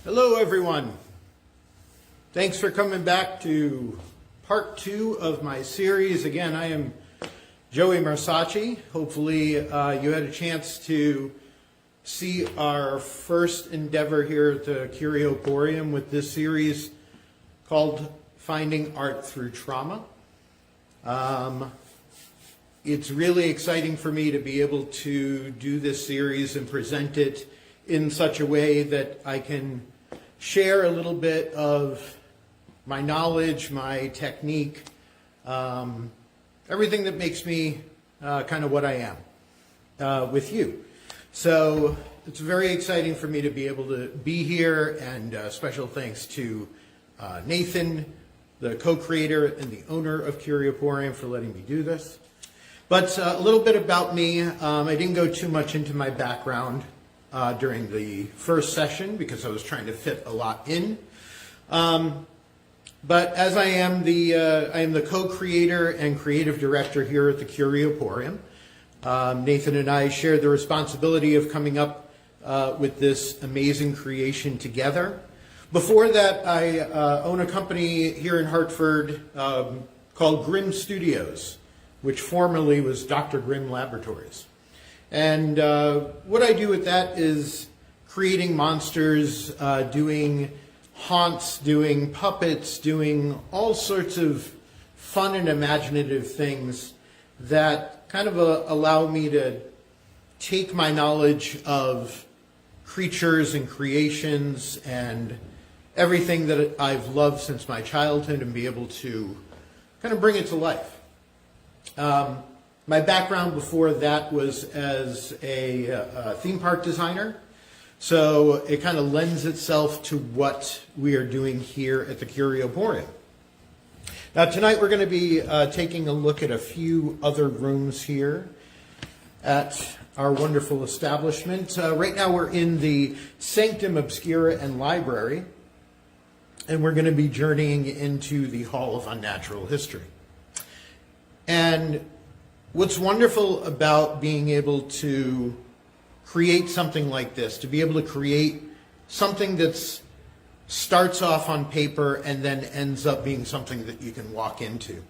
Hello, everyone. Thanks for coming back to part 2 of my series. Again, I am Joey Marsacci. Hopefully, you had a chance to see our first endeavor here at the Curioporium with this series called Finding Art Through Trauma. It's really exciting for me to be able to do this series and present it in such a way that I can share a little bit of my knowledge, my technique, everything that makes me kind of what I am with you. So it's very exciting for me to be able to be here, and special thanks to Nathan, the co-creator and the owner of Curioporium, for letting me do this. But a little bit about me. I didn't go too much into my background during the first session because I was trying to fit a lot in. But as I am the co-creator and creative director here at the Curioporium, Nathan and I shared the responsibility of coming up with this amazing creation together. Before that, I own a company here in Hartford called Grimm Studios, which formerly was Dr. Grimm Laboratories. And what I do with that is creating monsters, doing haunts, doing puppets, doing all sorts of fun and imaginative things that kind of allow me to take my knowledge of creatures and creations and everything that I've loved since my childhood and be able to kind of bring it to life. My background before that was as a theme park designer, so it kind of lends itself to what we are doing here at the Curioporium. Now tonight we're going to be taking a look at a few other rooms here at our wonderful establishment. Right now we're in the Sanctum Obscura and Library, and we're going to be journeying into the Hall of Unnatural History. And what's wonderful about being able to create something like this, to be able to create something that starts off on paper and then ends up being something that you can walk into,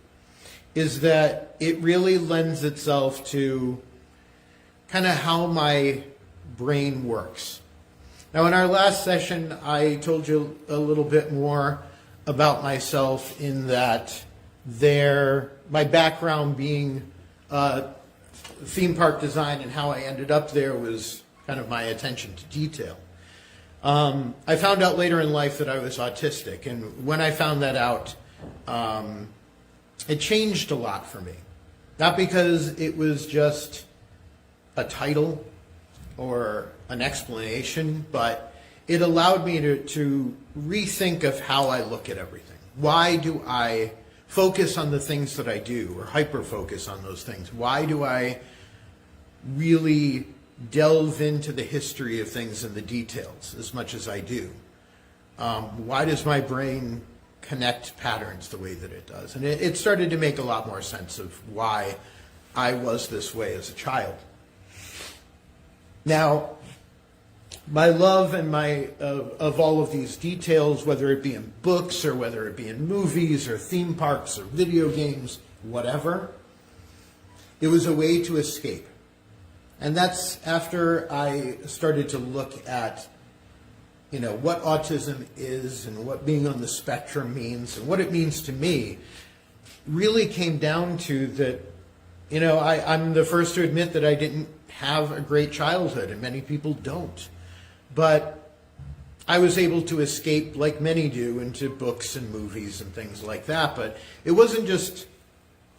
is that it really lends itself to kind of how my brain works. Now, in our last session, I told you a little bit more about myself in that my background being theme park design and how I ended up there was kind of my attention to detail. I found out later in life that I was autistic, and when I found that out, it changed a lot for me. Not because it was just a title or an explanation, but it allowed me to rethink of how I look at everything. Why do I focus on the things that I do, or hyper-focus on those things? Why do I really delve into the history of things and the details as much as I do? Why does my brain connect patterns the way that it does? And it started to make a lot more sense of why I was this way as a child. Now, my love and of all of these details, whether it be in books or whether it be in movies or theme parks or video games, whatever, it was a way to escape. And that's after I started to look at, what autism is and what being on the spectrum means and what it means to me, really came down to that, I'm the first to admit that I didn't have a great childhood, and many people don't. But I was able to escape, like many do, into books and movies and things like that. But it wasn't just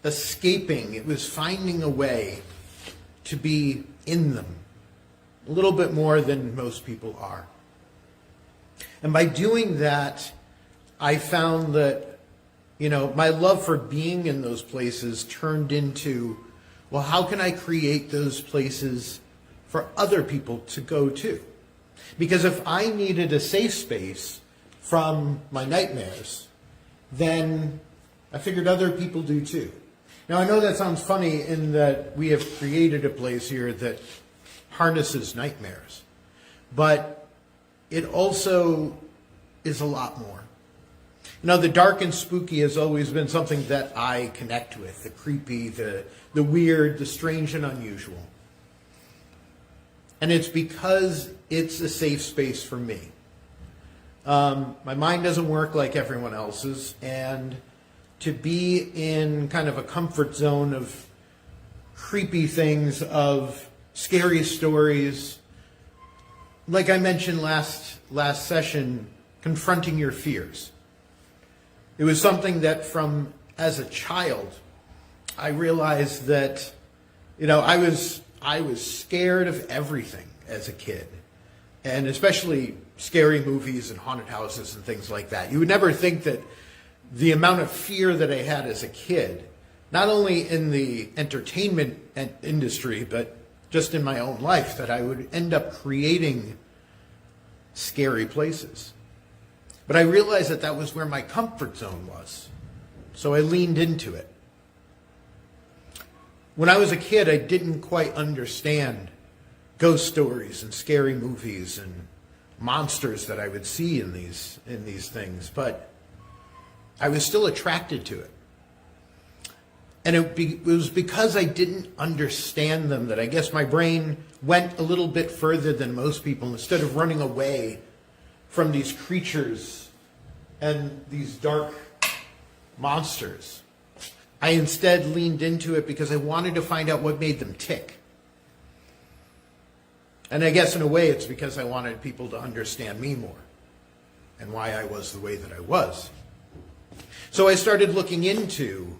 escaping, it was finding a way to be in them a little bit more than most people are. And by doing that, I found that, my love for being in those places turned into, well, how can I create those places for other people to go to? Because if I needed a safe space from my nightmares, then I figured other people do too. Now, I know that sounds funny in that we have created a place here that harnesses nightmares, but it also is a lot more. You know, the dark and spooky has always been something that I connect with, the creepy, the weird, the strange and unusual. And it's because it's a safe space for me. My mind doesn't work like everyone else's, and to be in kind of a comfort zone of creepy things, of scary stories, like I mentioned last session, confronting your fears. It was something that as a child, I realized that, you know, I was scared of everything as a kid, and especially scary movies and haunted houses and things like that. You would never think that the amount of fear that I had as a kid, not only in the entertainment industry, but just in my own life, that I would end up creating scary places. But I realized that that was where my comfort zone was. So I leaned into it. When I was a kid, I didn't quite understand ghost stories and scary movies and monsters that I would see in these things, but I was still attracted to it. And it was because I didn't understand them that I guess my brain went a little bit further than most people. Instead of running away from these creatures and these dark monsters, I instead leaned into it because I wanted to find out what made them tick. And I guess in a way it's because I wanted people to understand me more and why I was the way that I was. So I started looking into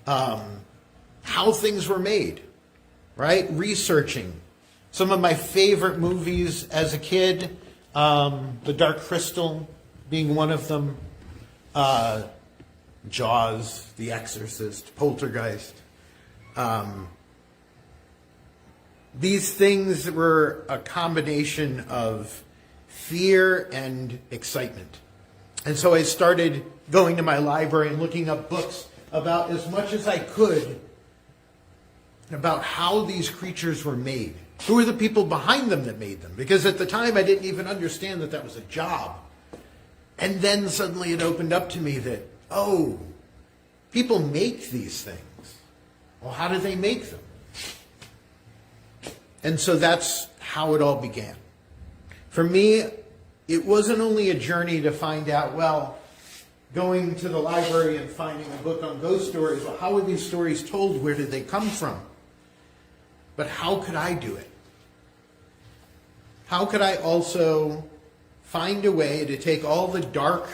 how things were made, right? Researching some of my favorite movies as a kid, The Dark Crystal being one of them, Jaws, The Exorcist, Poltergeist. These things were a combination of fear and excitement. And so I started going to my library and looking up books about as much as I could about how these creatures were made. Who were the people behind them that made them? Because at the time I didn't even understand that that was a job. And then suddenly it opened up to me that, oh, people make these things. Well, how do they make them? And so that's how it all began. For me, it wasn't only a journey to find out, well, going to the library and finding a book on ghost stories, well, how were these stories told? Where did they come from? But how could I do it? How could I also find a way to take all the dark,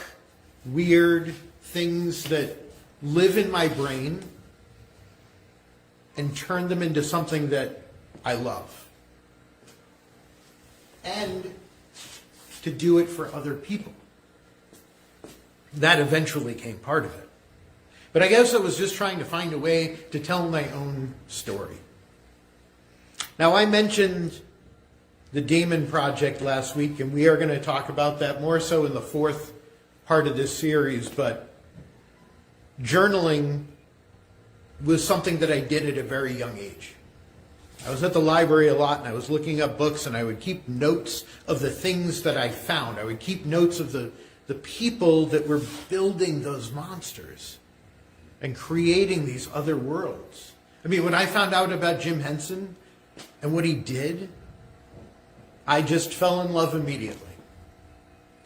weird things that live in my brain and turn them into something that I love? And to do it for other people. That eventually came part of it. But I guess I was just trying to find a way to tell my own story. Now, I mentioned the Damon Project last week, and we are going to talk about that more so in the fourth part of this series, but journaling was something that I did at a very young age. I was at the library a lot, and I was looking up books, and I would keep notes of the things that I found. I would keep notes of the people that were building those monsters and creating these other worlds. I mean, when I found out about Jim Henson and what he did, I just fell in love immediately.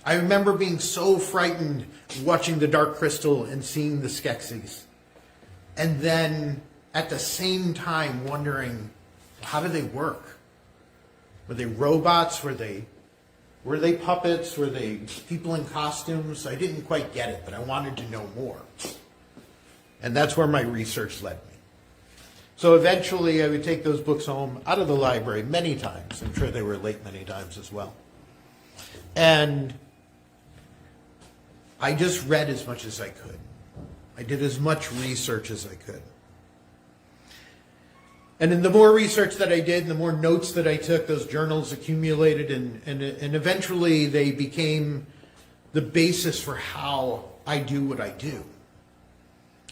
I remember being so frightened watching The Dark Crystal and seeing the Skeksis. And then at the same time wondering, how do they work? Were they robots? Were they puppets? Were they people in costumes? I didn't quite get it, but I wanted to know more. And that's where my research led me. So eventually I would take those books home out of the library many times. I'm sure they were late many times as well. And I just read as much as I could. I did as much research as I could. And in the more research that I did, and the more notes that I took, those journals accumulated, and eventually they became the basis for how I do what I do.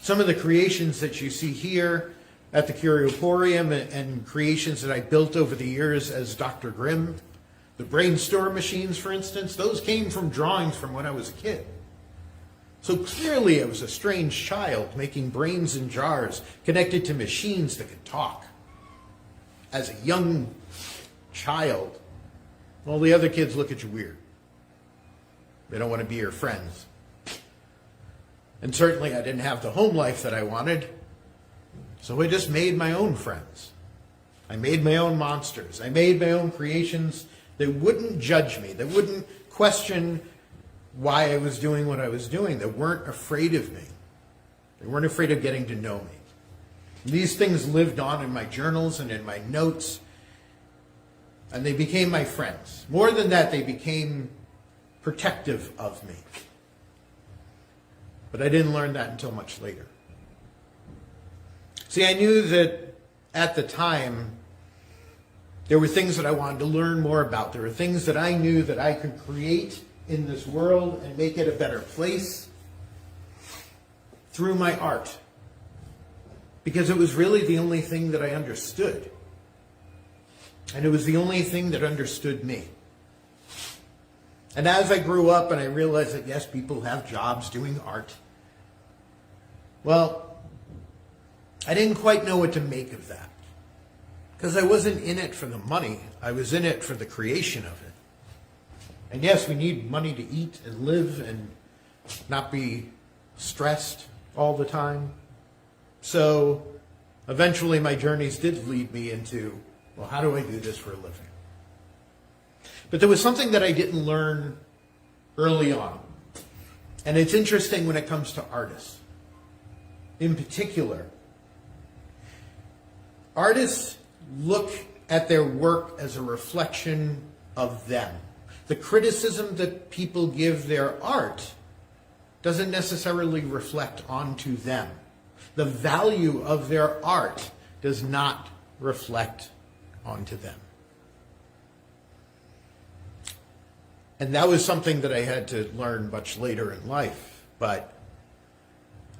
Some of the creations that you see here at the Curioporium and creations that I built over the years as Dr. Grimm, The brainstorm machines, for instance, those came from drawings from when I was a kid. So clearly I was a strange child making brains in jars connected to machines that could talk. As a young child, all the other kids look at you weird. They don't want to be your friends. And certainly I didn't have the home life that I wanted, so I just made my own friends. I made my own monsters. I made my own creations that wouldn't judge me, that wouldn't question why I was doing what I was doing, that weren't afraid of me. They weren't afraid of getting to know me. And these things lived on in my journals and in my notes, and they became my friends. More than that, they became protective of me. But I didn't learn that until much later. See, I knew that at the time, there were things that I wanted to learn more about. There were things that I knew that I could create in this world and make it a better place through my art. Because it was really the only thing that I understood. And it was the only thing that understood me. And as I grew up and I realized that, yes, people have jobs doing art, well, I didn't quite know what to make of that. Because I wasn't in it for the money. I was in it for the creation of it. And yes, we need money to eat and live and not be stressed all the time. So eventually my journeys did lead me into, well, how do I do this for a living? But there was something that I didn't learn early on. And it's interesting when it comes to artists. In particular, artists look at their work as a reflection of them. The criticism that people give their art doesn't necessarily reflect onto them. The value of their art does not reflect onto them. And that was something that I had to learn much later in life. But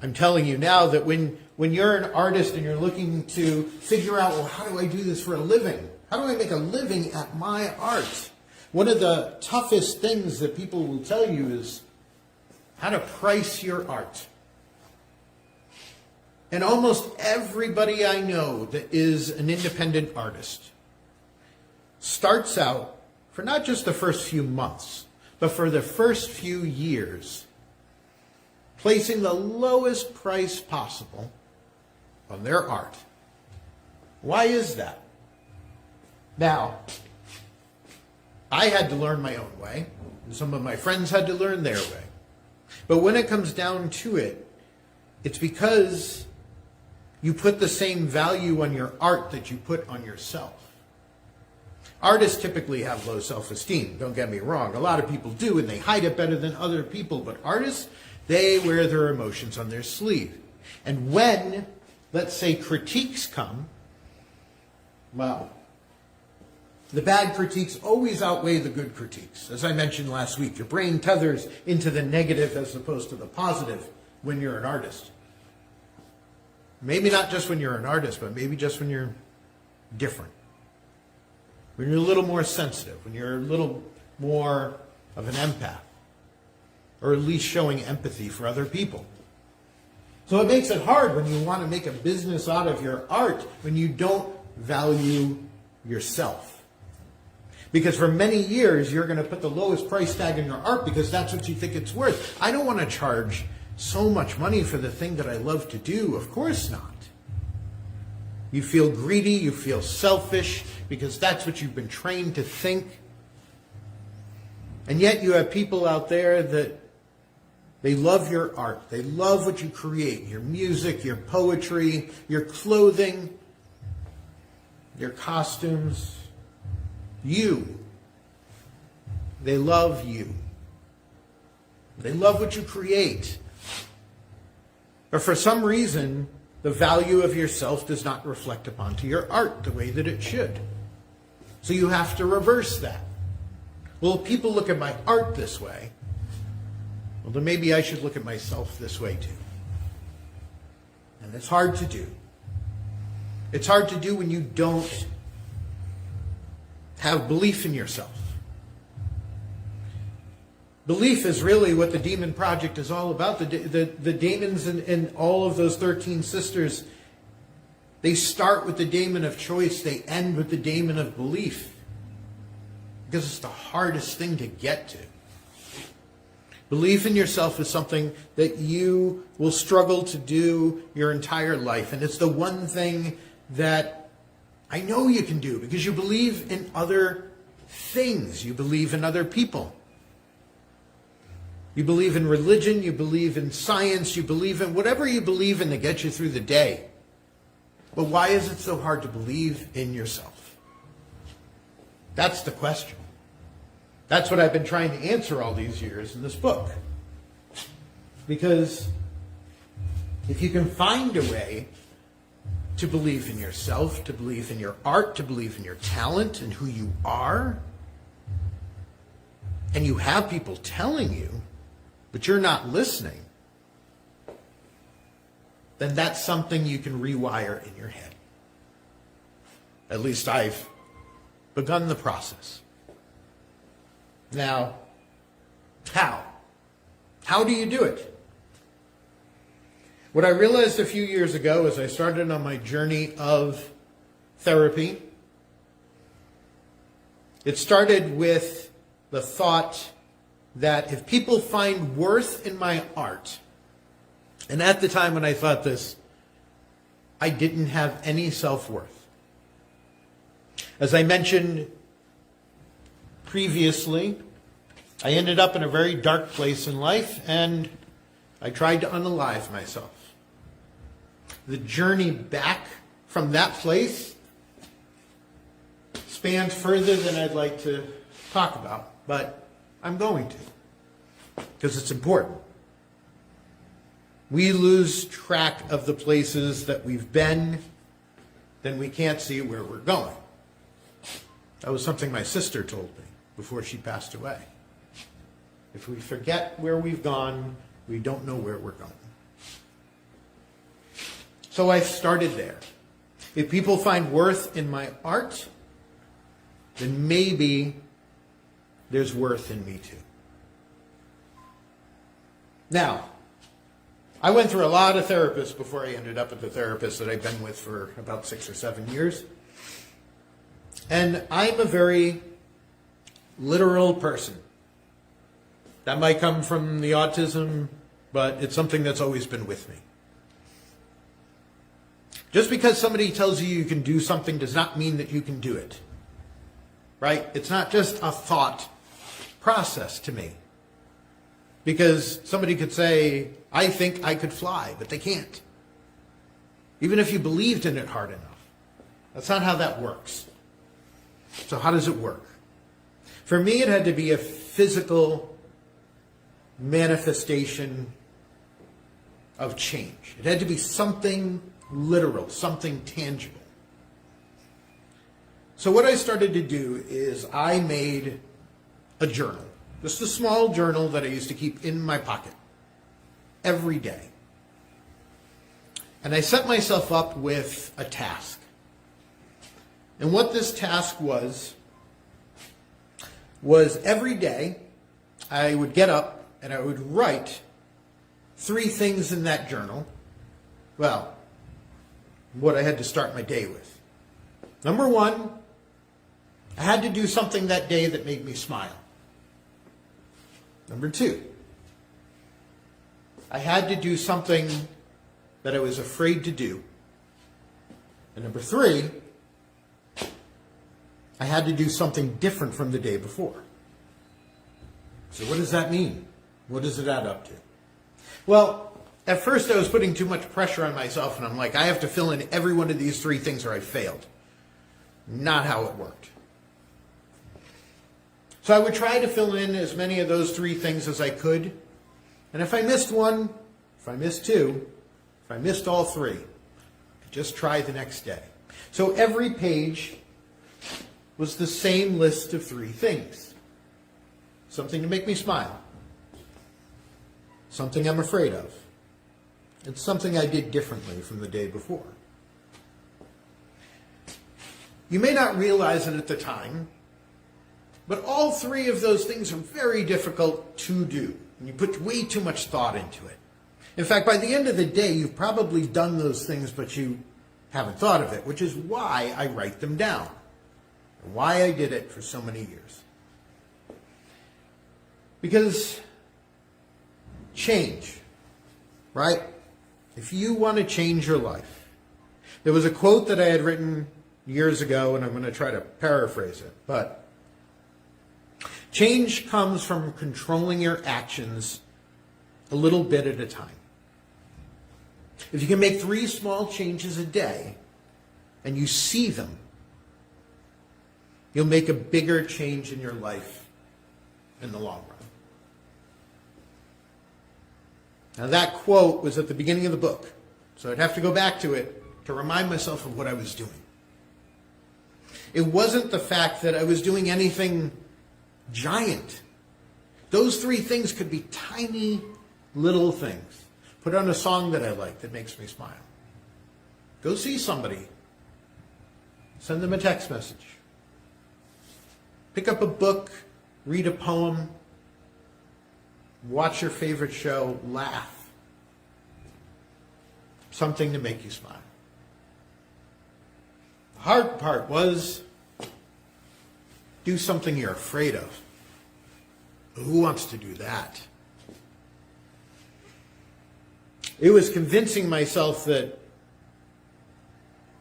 I'm telling you now that when you're an artist and you're looking to figure out, well, how do I do this for a living? How do I make a living at my art? One of the toughest things that people will tell you is how to price your art. And almost everybody I know that is an independent artist starts out, for not just the first few months, but for the first few years, placing the lowest price possible on their art. Why is that? Now, I had to learn my own way, and some of my friends had to learn their way. But when it comes down to it, it's because you put the same value on your art that you put on yourself. Artists typically have low self-esteem, don't get me wrong. A lot of people do, and they hide it better than other people. But artists, they wear their emotions on their sleeve. And when, let's say, critiques come, well, the bad critiques always outweigh the good critiques. As I mentioned last week, your brain tethers into the negative as opposed to the positive when you're an artist. Maybe not just when you're an artist, but maybe just when you're different. When you're a little more sensitive, when you're a little more of an empath, or at least showing empathy for other people. So it makes it hard when you want to make a business out of your art when you don't value yourself. Because for many years, you're going to put the lowest price tag on your art because that's what you think it's worth. I don't want to charge so much money for the thing that I love to do. Of course not. You feel greedy, you feel selfish, because that's what you've been trained to think. And yet you have people out there that they love your art. They love what you create, your music, your poetry, your clothing, your costumes. You. They love you. They love what you create. But for some reason, the value of yourself does not reflect upon to your art the way that it should. So you have to reverse that. Well, if people look at my art this way, well, then maybe I should look at myself this way too. And it's hard to do. It's hard to do when you don't have belief in yourself. Belief is really what the Demon Project is all about. The demons and all of those 13 sisters, they start with the daemon of choice. They end with the daemon of belief. Because it's the hardest thing to get to. Belief in yourself is something that you will struggle to do your entire life. And it's the one thing that I know you can do because you believe in other things. You believe in other people. You believe in religion. You believe in science. You believe in whatever you believe in to get you through the day. But why is it so hard to believe in yourself? That's the question. That's what I've been trying to answer all these years in this book. Because if you can find a way to believe in yourself, to believe in your art, to believe in your talent and who you are, and you have people telling you, but you're not listening, then that's something you can rewire in your head. At least I've begun the process. Now, how? How do you do it? What I realized a few years ago as I started on my journey of therapy, it started with the thought that if people find worth in my art, and at the time when I thought this, I didn't have any self-worth. As I mentioned previously, I ended up in a very dark place in life, and I tried to unalive myself. The journey back from that place spans further than I'd like to talk about, but I'm going to, because it's important. We lose track of the places that we've been, then we can't see where we're going. That was something my sister told me before she passed away. If we forget where we've gone, we don't know where we're going. So I started there. If people find worth in my art, then maybe there's worth in me too. Now, I went through a lot of therapists before I ended up at the therapist that I've been with for about 6 or 7 years. And I'm a very literal person. That might come from the autism, but it's something that's always been with me. Just because somebody tells you you can do something does not mean that you can do it. Right? It's not just a thought process to me. Because somebody could say, I think I could fly, but they can't. Even if you believed in it hard enough. That's not how that works. So how does it work? For me, it had to be a physical manifestation of change. It had to be something literal, something tangible. So what I started to do is I made a journal. Just a small journal that I used to keep in my pocket every day. And I set myself up with a task. And what this task was every day I would get up and I would write 3 things in that journal. Well, what I had to start my day with. Number 1, I had to do something that day that made me smile. Number 2, I had to do something that I was afraid to do. And number 3, I had to do something different from the day before. So what does that mean? What does it add up to? Well, at first I was putting too much pressure on myself, and I'm like, I have to fill in every one of these 3 things or I failed. Not how it worked. So I would try to fill in as many of those 3 things as I could. And if I missed 1, if I missed 2, if I missed all 3, just try the next day. So every page was the same list of 3 things. Something to make me smile. Something I'm afraid of. And something I did differently from the day before. You may not realize it at the time, But all three of those things are very difficult to do. And you put way too much thought into it. In fact, by the end of the day, you've probably done those things, but you haven't thought of it, which is why I write them down, and why I did it for so many years. Because change, right? If you want to change your life, there was a quote that I had written years ago, and I'm going to try to paraphrase it, but change comes from controlling your actions a little bit at a time. If you can make 3 small changes a day and you see them, you'll make a bigger change in your life in the long run. Now that quote was at the beginning of the book, so I'd have to go back to it to remind myself of what I was doing. It wasn't the fact that I was doing anything giant. Those 3 things could be tiny little things. Put on a song that I like that makes me smile. Go see somebody. Send them a text message. Pick up a book, read a poem, watch your favorite show, laugh. Something to make you smile. The hard part was do something you're afraid of. Who wants to do that? It was convincing myself that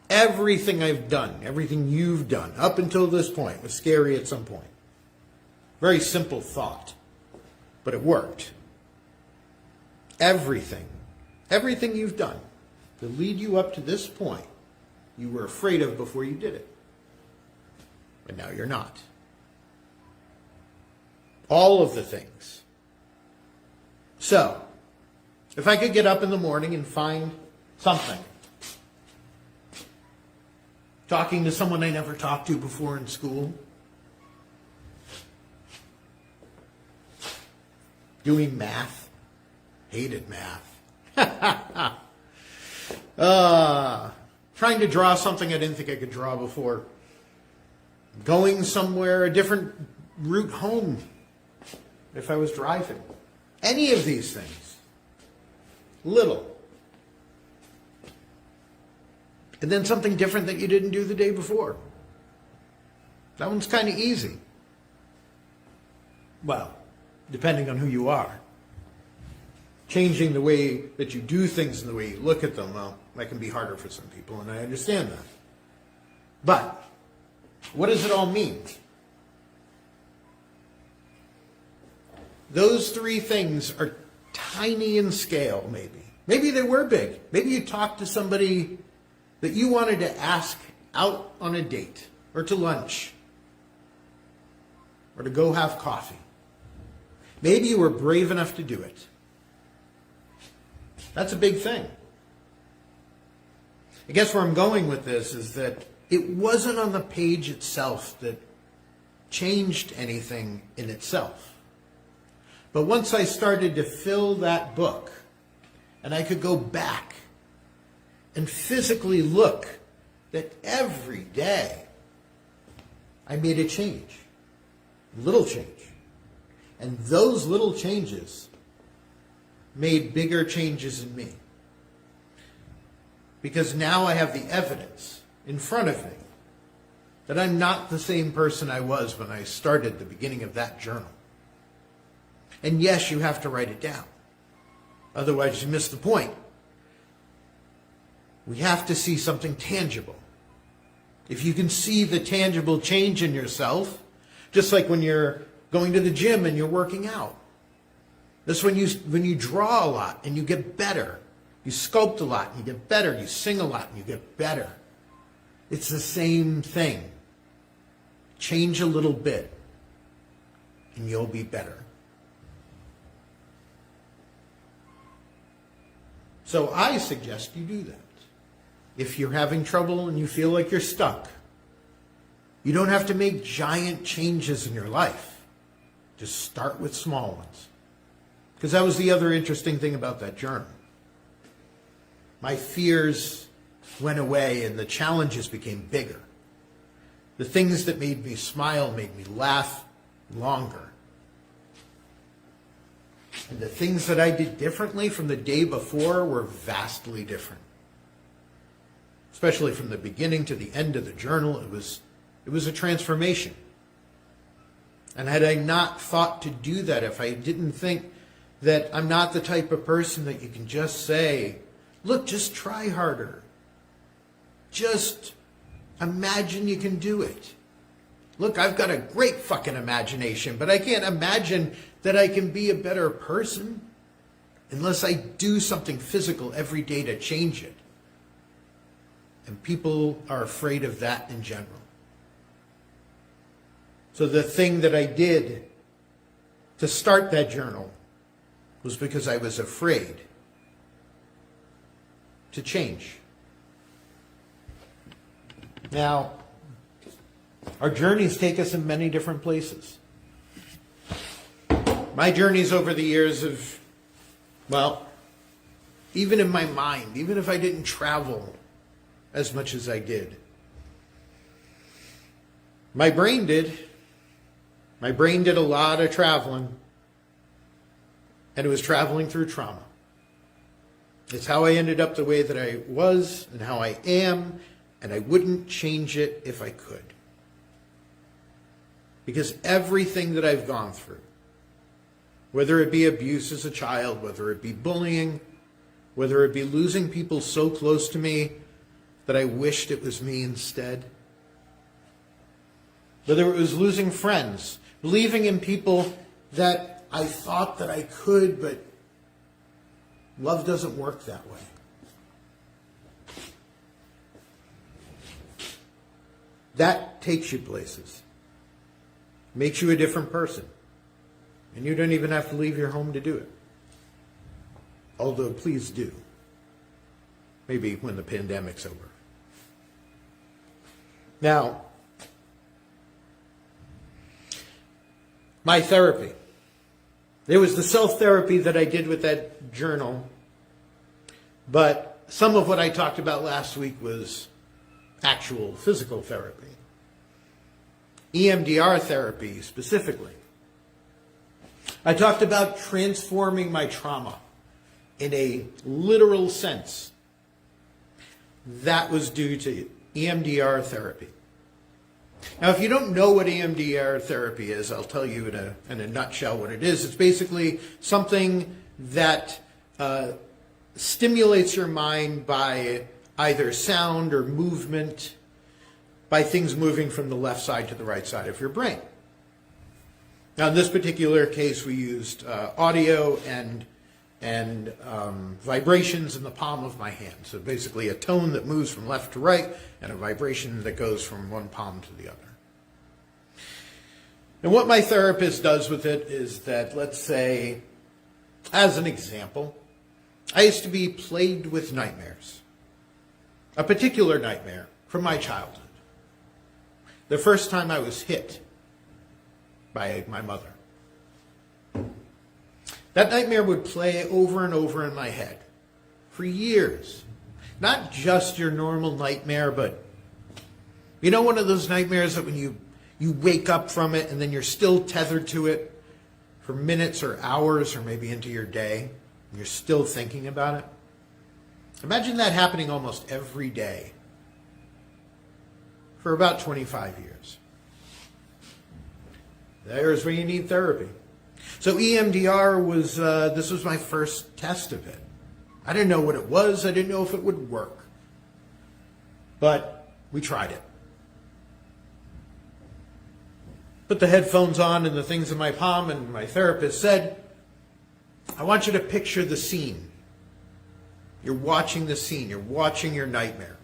everything I've done, everything you've done up until this point was scary at some point. Very simple thought, but it worked. Everything you've done to lead you up to this point, you were afraid of before you did it. But now you're not. All of the things. So, if I could get up in the morning and find something, talking to someone I never talked to before in school, doing math, hated math, trying to draw something I didn't think I could draw before, going somewhere, a different route home if I was driving, any of these things. Little. And then something different that you didn't do the day before. That one's kind of easy. Well, depending on who you are. Changing the way that you do things and the way you look at them, well, that can be harder for some people, and I understand that. But, what does it all mean? Those 3 things are tiny in scale, maybe. Maybe they were big. Maybe you talked to somebody that you wanted to ask out on a date, or to lunch, or to go have coffee. Maybe you were brave enough to do it. That's a big thing. I guess where I'm going with this is that it wasn't on the page itself that changed anything in itself. But once I started to fill that book, and I could go back and physically look that every day I made a change, little change. And those little changes made bigger changes in me. Because now I have the evidence in front of me that I'm not the same person I was when I started the beginning of that journal. And yes, you have to write it down. Otherwise, you miss the point. We have to see something tangible. If you can see the tangible change in yourself, just like when you're going to the gym and you're working out. That's when you draw a lot and you get better. You sculpt a lot and you get better. You sing a lot and you get better. It's the same thing. Change a little bit and you'll be better. So I suggest you do that. If you're having trouble and you feel like you're stuck, you don't have to make giant changes in your life. Just start with small ones. Because that was the other interesting thing about that journal. My fears went away and the challenges became bigger. The things that made me smile, made me laugh, longer. And the things that I did differently from the day before were vastly different. Especially from the beginning to the end of the journal, it was a transformation. And had I not thought to do that, if I didn't think that I'm not the type of person that you can just say, look, just try harder. Just imagine you can do it. Look, I've got a great fucking imagination, but I can't imagine that I can be a better person unless I do something physical every day to change it. And people are afraid of that in general. So the thing that I did to start that journal was because I was afraid to change. Now, our journeys take us in many different places. My journeys over the years have, well, even in my mind, even if I didn't travel as much as I did, my brain did. My brain did a lot of traveling, and it was traveling through trauma. It's how I ended up the way that I was and how I am, and I wouldn't change it if I could. Because everything that I've gone through, whether it be abuse as a child, whether it be bullying, whether it be losing people so close to me that I wished it was me instead, whether it was losing friends, believing in people that I thought that I could, but love doesn't work that way. That takes you places. Makes you a different person. And you don't even have to leave your home to do it. Although, please do. Maybe when the pandemic's over. Now, my therapy. There was the self-therapy that I did with that journal. But some of what I talked about last week was actual physical therapy. EMDR therapy specifically. I talked about transforming my trauma in a literal sense. That was due to EMDR therapy. Now, if you don't know what EMDR therapy is, I'll tell you in a nutshell what it is. It's basically something that stimulates your mind by either sound or movement, by things moving from the left side to the right side of your brain. Now, in this particular case, we used audio and vibrations in the palm of my hand. So basically a tone that moves from left to right and a vibration that goes from one palm to the other. And what my therapist does with it is that, let's say, as an example, I used to be plagued with nightmares. A particular nightmare from my childhood. The first time I was hit by my mother. That nightmare would play over and over in my head for years. Not just your normal nightmare, but you know, one of those nightmares that when you wake up from it and then you're still tethered to it for minutes or hours or maybe into your day, and you're still thinking about it. Imagine that happening almost every day for about 25 years. There's where you need therapy. So EMDR was, this was my first test of it. I didn't know what it was. I didn't know if it would work. But we tried it. Put the headphones on and the things in my palm, and my therapist said, I want you to picture the scene. You're watching the scene. You're watching your nightmare.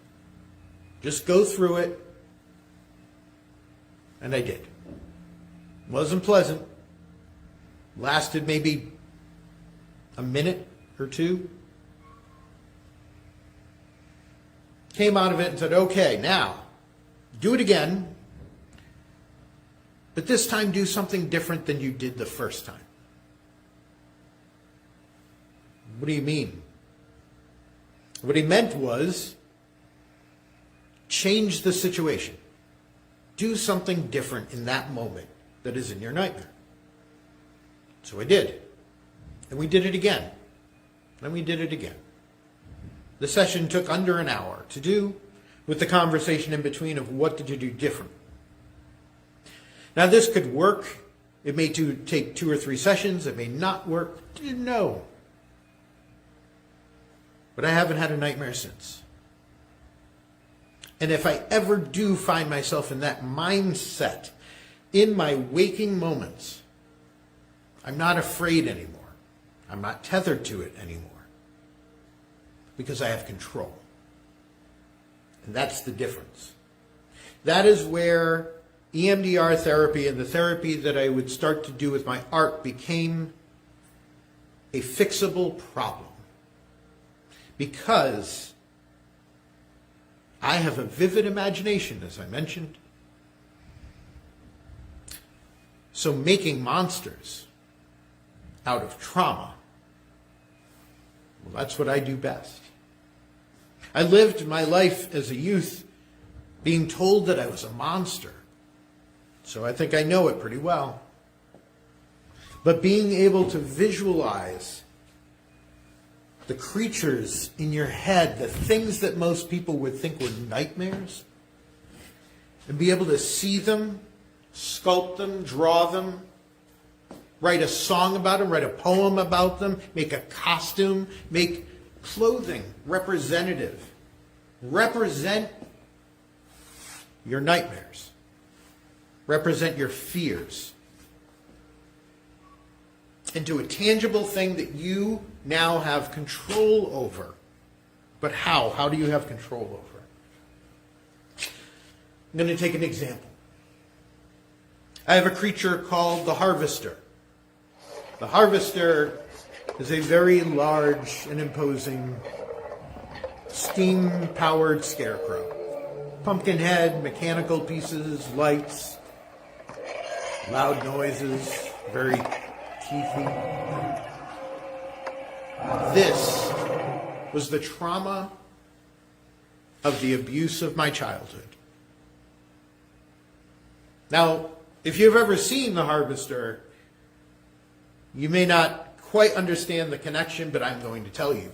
Just go through it. And I did. It wasn't pleasant. Lasted maybe a minute or two. Came out of it and said, okay, now, do it again. But this time do something different than you did the first time. What do you mean? What he meant was, change the situation. Do something different in that moment that is in your nightmare. So I did. And we did it again. And we did it again. The session took under an hour to do, with the conversation in between of what did you do different. Now this could work. It may take 2 or 3 sessions. It may not work. Didn't know. But I haven't had a nightmare since. And if I ever do find myself in that mindset in my waking moments, I'm not afraid anymore. I'm not tethered to it anymore. Because I have control. And that's the difference. That is where EMDR therapy and the therapy that I would start to do with my art became a fixable problem. Because I have a vivid imagination, as I mentioned. So making monsters out of trauma, well, that's what I do best. I lived my life as a youth being told that I was a monster. So I think I know it pretty well. But being able to visualize the creatures in your head, the things that most people would think were nightmares, and be able to see them, sculpt them, draw them, write a song about them, write a poem about them, make a costume, make clothing representative. Represent your nightmares. Represent your fears. Into a tangible thing that you now have control over. But how? How do you have control over it? I'm going to take an example. I have a creature called the Harvester. The Harvester is a very large and imposing steam-powered scarecrow. Pumpkin head, mechanical pieces, lights, loud noises, very teethy. This was the trauma of the abuse of my childhood. Now, if you've ever seen The Harvester, you may not quite understand the connection, but I'm going to tell you.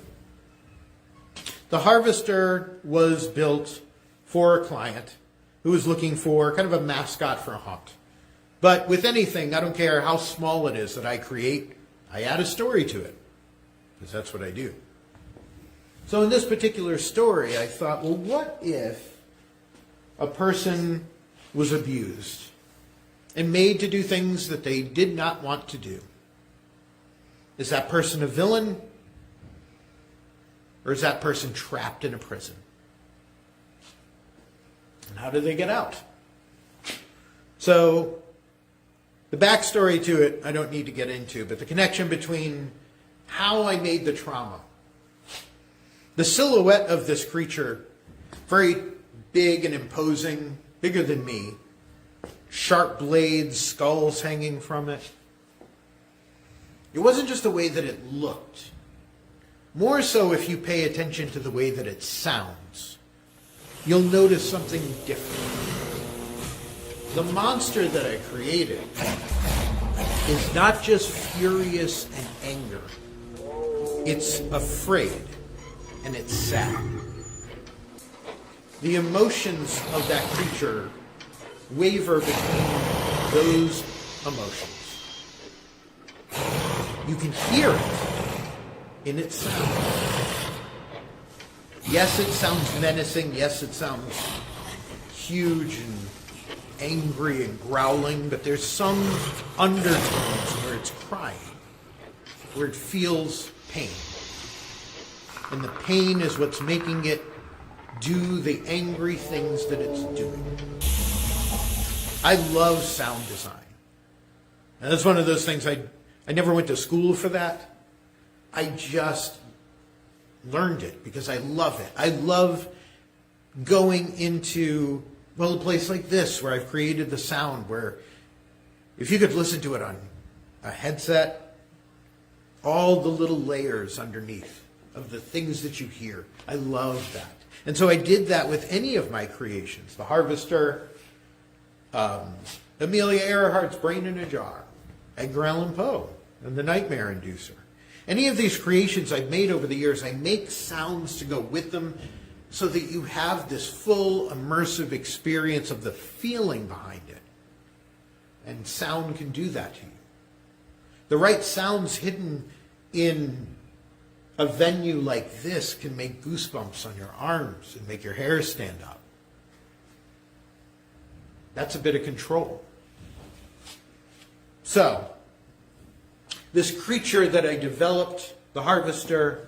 The Harvester was built for a client who was looking for kind of a mascot for a hunt. But with anything, I don't care how small it is that I create, I add a story to it, because that's what I do. So in this particular story, I thought, well, what if a person was abused and made to do things that they did not want to do? Is that person a villain? Or is that person trapped in a prison? And how do they get out? So, the backstory to it, I don't need to get into, but the connection between how I made the trauma. The silhouette of this creature, very big and imposing, bigger than me. Sharp blades, skulls hanging from it. It wasn't just the way that it looked. More so if you pay attention to the way that it sounds. You'll notice something different. The monster that I created is not just furious and anger. It's afraid and it's sad. The emotions of that creature waver between those emotions. You can hear it in its sound. Yes, it sounds menacing. Yes, it sounds huge and angry and growling, but there's some undertones where it's crying, where it feels pain. And the pain is what's making it do the angry things that it's doing. I love sound design. And that's one of those things, I never went to school for that. I just learned it because I love it. I love going into, well, a place like this where I've created the sound where if you could listen to it on a headset, all the little layers underneath of the things that you hear. I love that. And so I did that with any of my creations. The Harvester, the Amelia Earhart's Brain in a Jar, Edgar Allan Poe, and The Nightmare Inducer. Any of these creations I've made over the years, I make sounds to go with them so that you have this full immersive experience of the feeling behind it. And sound can do that to you. The right sounds hidden in a venue like this can make goosebumps on your arms and make your hair stand up. That's a bit of control. So, this creature that I developed, the Harvester,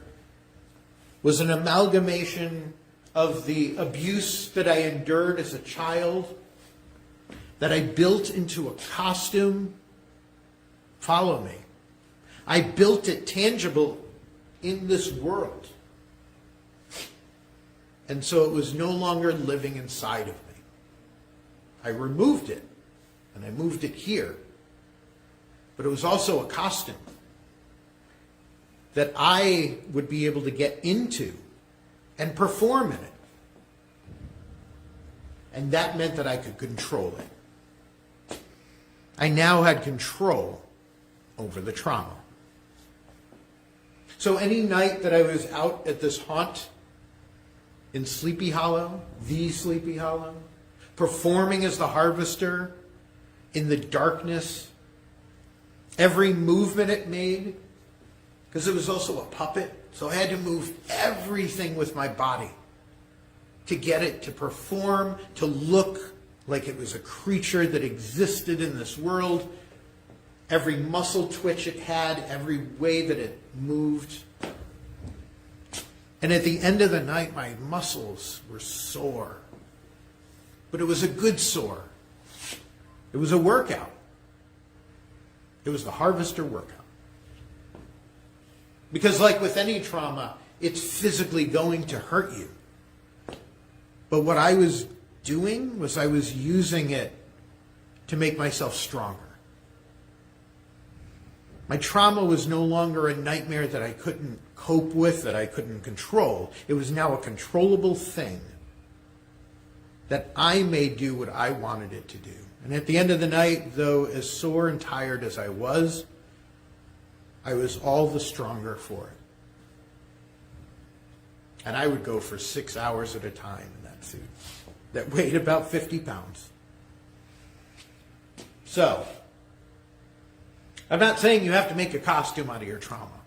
was an amalgamation of the abuse that I endured as a child, that I built into a costume. Follow me. I built it tangible in this world. And so it was no longer living inside of me. I removed it, and I moved it here. But it was also a costume that I would be able to get into and perform in it. And that meant that I could control it. I now had control over the trauma. So any night that I was out at this haunt in Sleepy Hollow, the Sleepy Hollow, performing as the Harvester in the darkness, every movement it made, because it was also a puppet, so I had to move everything with my body to get it to perform, to look like it was a creature that existed in this world. Every muscle twitch it had, every way that it moved. And at the end of the night, my muscles were sore. But it was a good sore. It was a workout. It was the Harvester workout. Because like with any trauma, it's physically going to hurt you. But what I was doing was I was using it to make myself stronger. My trauma was no longer a nightmare that I couldn't cope with, that I couldn't control. It was now a controllable thing that I may do what I wanted it to do. And at the end of the night, though as sore and tired as I was all the stronger for it. And I would go for 6 hours at a time in that suit that weighed about 50 pounds. So, I'm not saying you have to make a costume out of your trauma.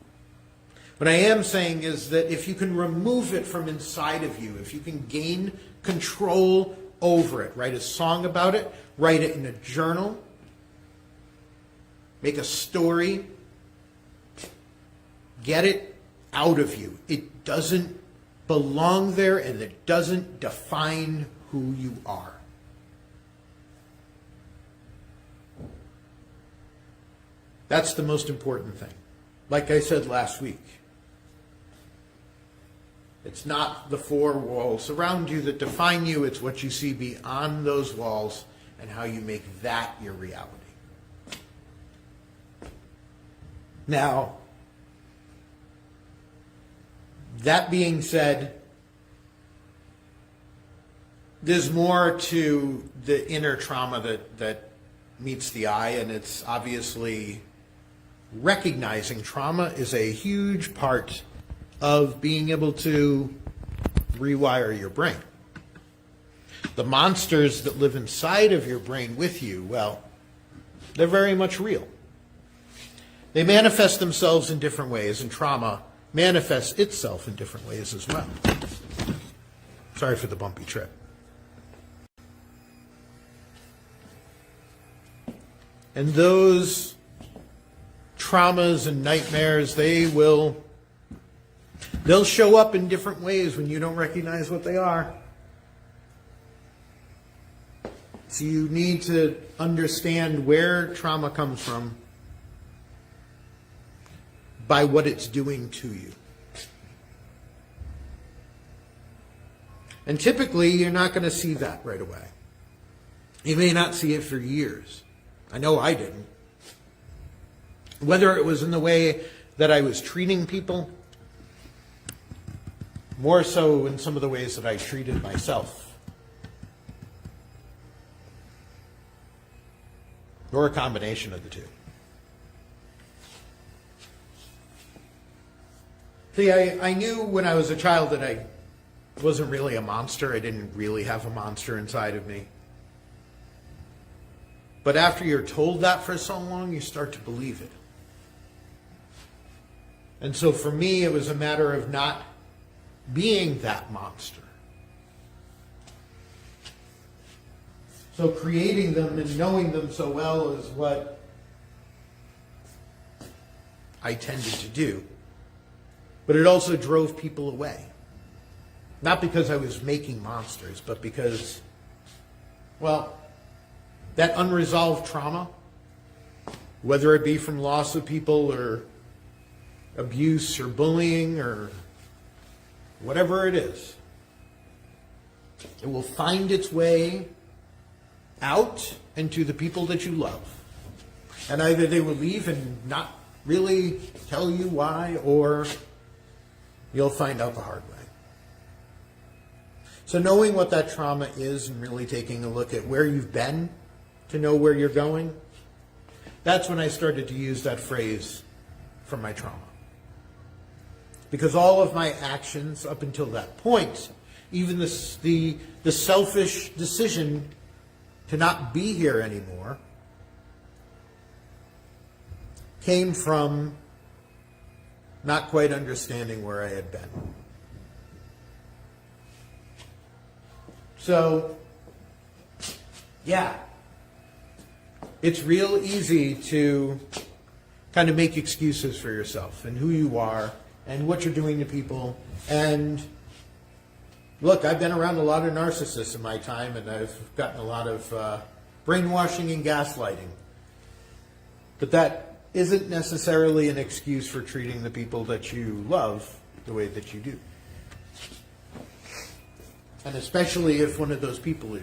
What I am saying is that if you can remove it from inside of you, if you can gain control over it, write a song about it, write it in a journal, make a story, get it out of you. It doesn't belong there, and it doesn't define who you are. That's the most important thing. Like I said last week, it's not the four walls around you that define you, it's what you see beyond those walls and how you make that your reality. Now, that being said, there's more to the inner trauma that meets the eye, and it's obviously recognizing trauma is a huge part of being able to rewire your brain. The monsters that live inside of your brain with you, well, they're very much real. They manifest themselves in different ways, and trauma manifests itself in different ways as well. Sorry for the bumpy trip. And those traumas and nightmares, they'll show up in different ways when you don't recognize what they are. So you need to understand where trauma comes from by what it's doing to you. And typically, you're not going to see that right away. You may not see it for years. I know I didn't. Whether it was in the way that I was treating people, more so in some of the ways that I treated myself. or a combination of the two. See, I knew when I was a child that I wasn't really a monster. I didn't really have a monster inside of me. But after you're told that for so long, you start to believe it. And so for me, it was a matter of not being that monster. So creating them and knowing them so well is what I tended to do. But it also drove people away. Not because I was making monsters, but because, well, that unresolved trauma, whether it be from loss of people or abuse or bullying or whatever it is, it will find its way out into the people that you love. And either they will leave and not really tell you why, or you'll find out the hard way. So knowing what that trauma is and really taking a look at where you've been to know where you're going, that's when I started to use that phrase from my trauma. Because all of my actions up until that point, even the selfish decision to not be here anymore, came from not quite understanding where I had been. So, yeah, it's real easy to kind of make excuses for yourself and who you are and what you're doing to people. And look, I've been around a lot of narcissists in my time, and I've gotten a lot of brainwashing and gaslighting. But that isn't necessarily an excuse for treating the people that you love the way that you do. And especially if one of those people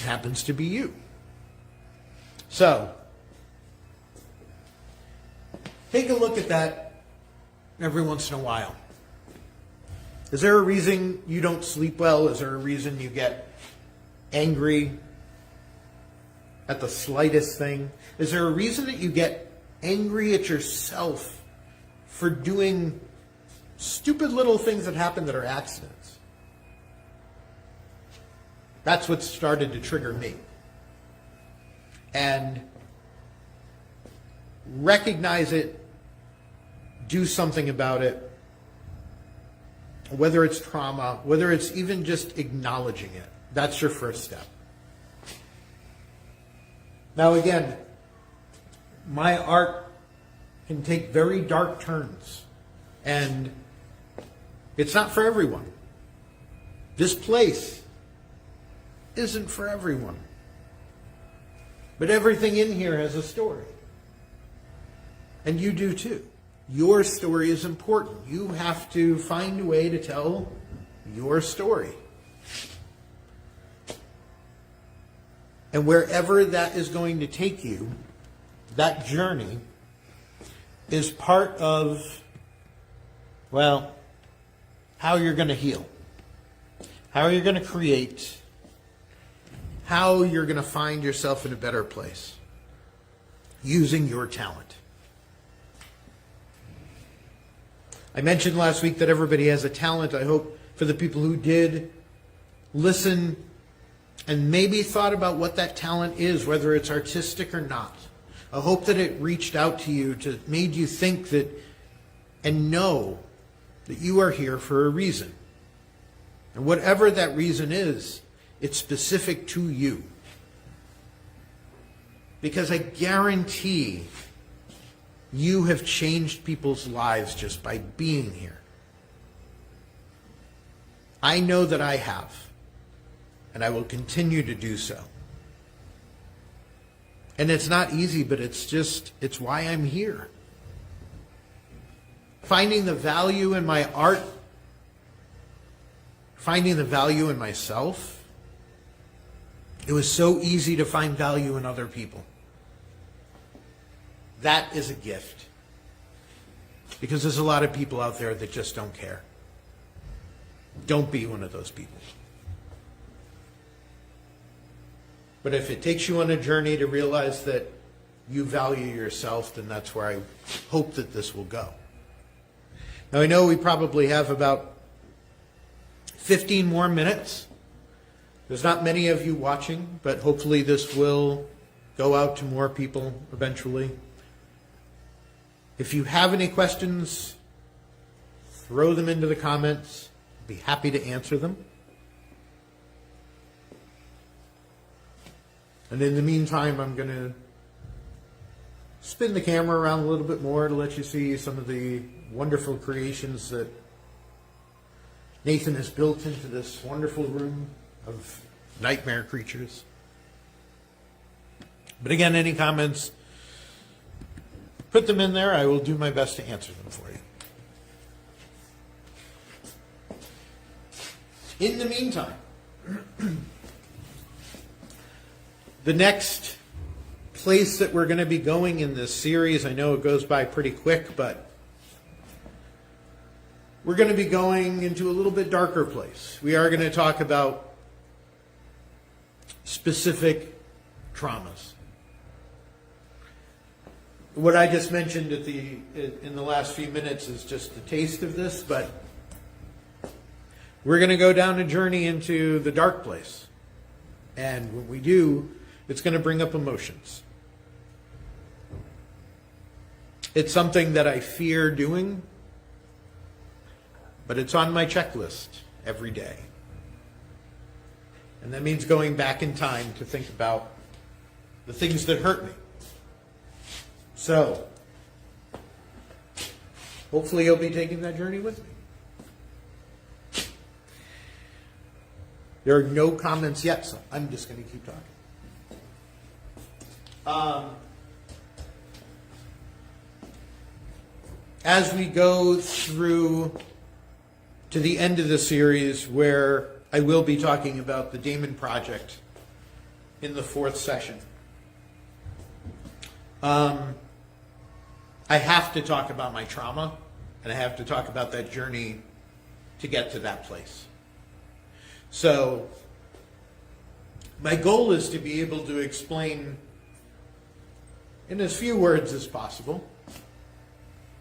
happens to be you. So, take a look at that every once in a while. Is there a reason you don't sleep well? Is there a reason you get angry at the slightest thing? Is there a reason that you get angry at yourself for doing stupid little things that happen that are accidents? That's what started to trigger me. And recognize it, do something about it, whether it's trauma, whether it's even just acknowledging it. That's your first step. Now again, my art can take very dark turns, and it's not for everyone. This place isn't for everyone. But everything in here has a story. And you do too. Your story is important. You have to find a way to tell your story. And wherever that is going to take you, that journey is part of, well, how you're going to heal, how you're going to create, how you're going to find yourself in a better place using your talent. I mentioned last week that everybody has a talent. I hope for the people who did listen and maybe thought about what that talent is, whether it's artistic or not. I hope that it reached out to you, made you think that and know that you are here for a reason. And whatever that reason is, it's specific to you. Because I guarantee you have changed people's lives just by being here. I know that I have, and I will continue to do so. And it's not easy, but it's why I'm here. Finding the value in my art, finding the value in myself. It was so easy to find value in other people. That is a gift. Because there's a lot of people out there that just don't care. Don't be one of those people. But if it takes you on a journey to realize that you value yourself, then that's where I hope that this will go. Now, I know we probably have about 15 more minutes. There's not many of you watching, but hopefully this will go out to more people eventually. If you have any questions, throw them into the comments. I'd be happy to answer them. And in the meantime, I'm going to spin the camera around a little bit more to let you see some of the wonderful creations that Nathan has built into this wonderful room of nightmare creatures. But again, any comments, put them in there. I will do my best to answer them for you. In the meantime, the next place that we're going to be going in this series, I know it goes by pretty quick, but we're going to be going into a little bit darker place. We are going to talk about specific traumas. What I just mentioned in the last few minutes is just a taste of this, but we're going to go down a journey into the dark place. And when we do, it's going to bring up emotions. It's something that I fear doing, but it's on my checklist every day. And that means going back in time to think about the things that hurt me. So, hopefully you'll be taking that journey with me. There are no comments yet, so I'm just going to keep talking. As we go through to the end of the series, where I will be talking about the Damon Project in the 4th session, I have to talk about my trauma, and I have to talk about that journey to get to that place. So, my goal is to be able to explain in as few words as possible,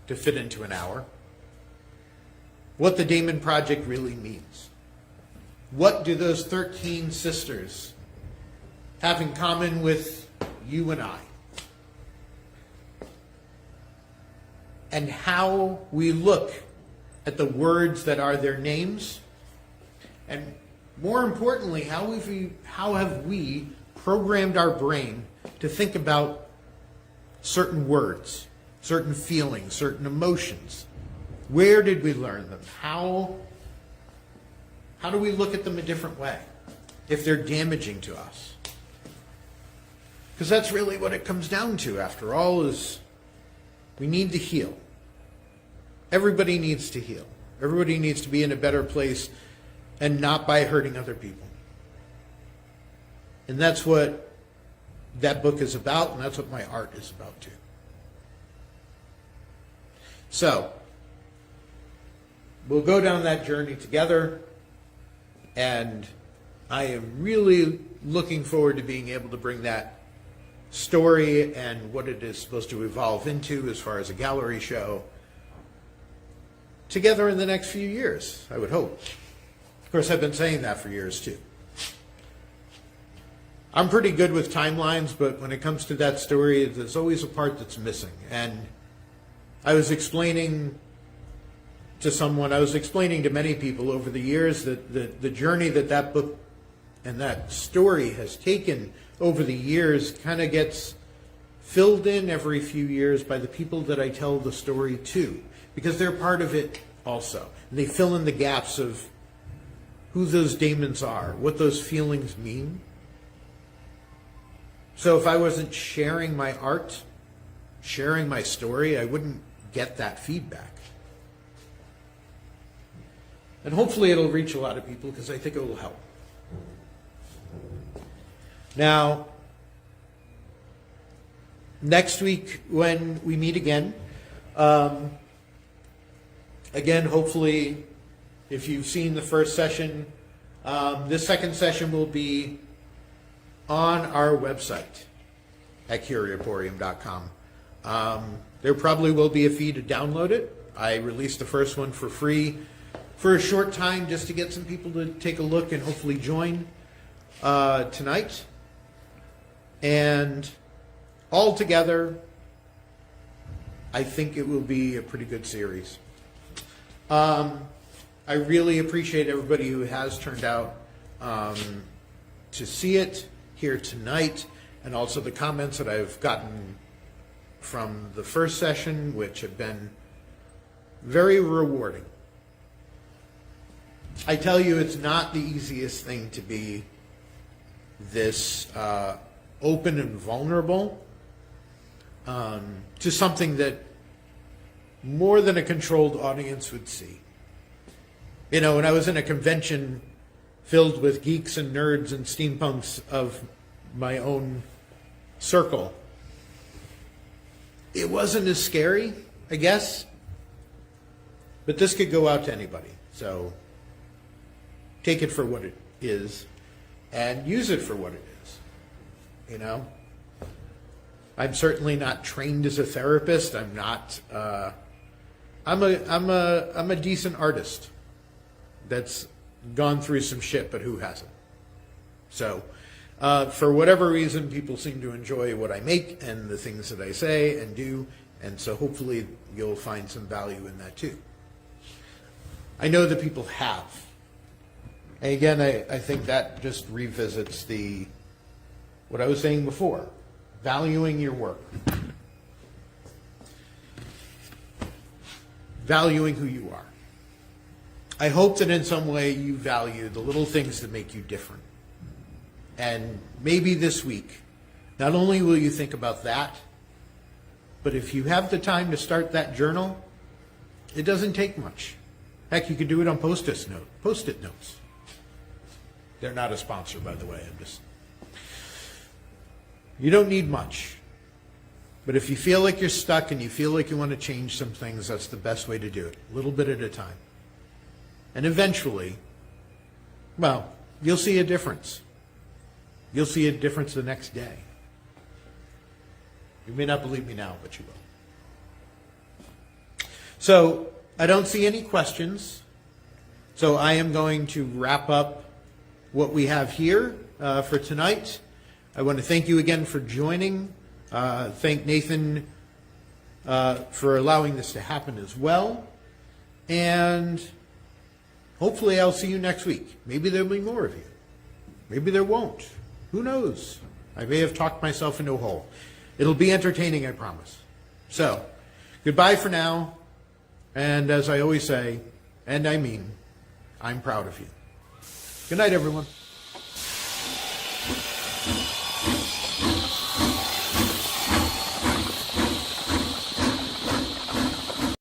to fit into an hour, what the Damon Project really means. What do those 13 sisters have in common with you and I? And how we look at the words that are their names, and more importantly, how have we programmed our brain to think about certain words, certain feelings, certain emotions? Where did we learn them? How do we look at them a different way if they're damaging to us? Because that's really what it comes down to, after all, is we need to heal. Everybody needs to heal. Everybody needs to be in a better place, and not by hurting other people. And that's what that book is about, and that's what my art is about too. So, we'll go down that journey together, and I am really looking forward to being able to bring that story and what it is supposed to evolve into as far as a gallery show together in the next few years, I would hope. Of course, I've been saying that for years too. I'm pretty good with timelines, but when it comes to that story, there's always a part that's missing. And I was explaining to many people over the years that the journey that book and that story has taken over the years kind of gets filled in every few years by the people that I tell the story to, because they're part of it also. And they fill in the gaps of who those demons are, what those feelings mean. So if I wasn't sharing my art, sharing my story, I wouldn't get that feedback. And hopefully it'll reach a lot of people, because I think it will help. Now, next week when we meet again, hopefully, if you've seen the first session, this second session will be on our website. at curioporium.com. There probably will be a fee to download it. I released the first one for free for a short time just to get some people to take a look and hopefully join tonight. And altogether, I think it will be a pretty good series. I really appreciate everybody who has turned out to see it here tonight, and also the comments that I've gotten from the first session, which have been very rewarding. I tell you, it's not the easiest thing to be this open and vulnerable to something that more than a controlled audience would see. You know, when I was in a convention filled with geeks and nerds and steampunks of my own circle, it wasn't as scary, I guess, but this could go out to anybody. So take it for what it is and use it for what it is. You know, I'm certainly not trained as a therapist. I'm not. I'm a decent artist that's gone through some shit, but who hasn't? So, for whatever reason, people seem to enjoy what I make and the things that I say and do, and so hopefully you'll find some value in that too. I know that people have. And again, I think that just revisits what I was saying before, valuing your work. Valuing who you are. I hope that in some way you value the little things that make you different. And maybe this week, not only will you think about that, but if you have the time to start that journal, it doesn't take much. Heck, you could do it on Post-it notes. They're not a sponsor, by the way. You don't need much. But if you feel like you're stuck and you feel like you want to change some things, that's the best way to do it, a little bit at a time. And eventually, well, you'll see a difference. You'll see a difference the next day. You may not believe me now, but you will. So, I don't see any questions. So I am going to wrap up what we have here for tonight. I want to thank you again for joining. Thank Nathan for allowing this to happen as well. And hopefully I'll see you next week. Maybe there'll be more of you. Maybe there won't. Who knows? I may have talked myself into a hole. It'll be entertaining, I promise. So, goodbye for now. And as I always say, and I mean, I'm proud of you. Good night, everyone.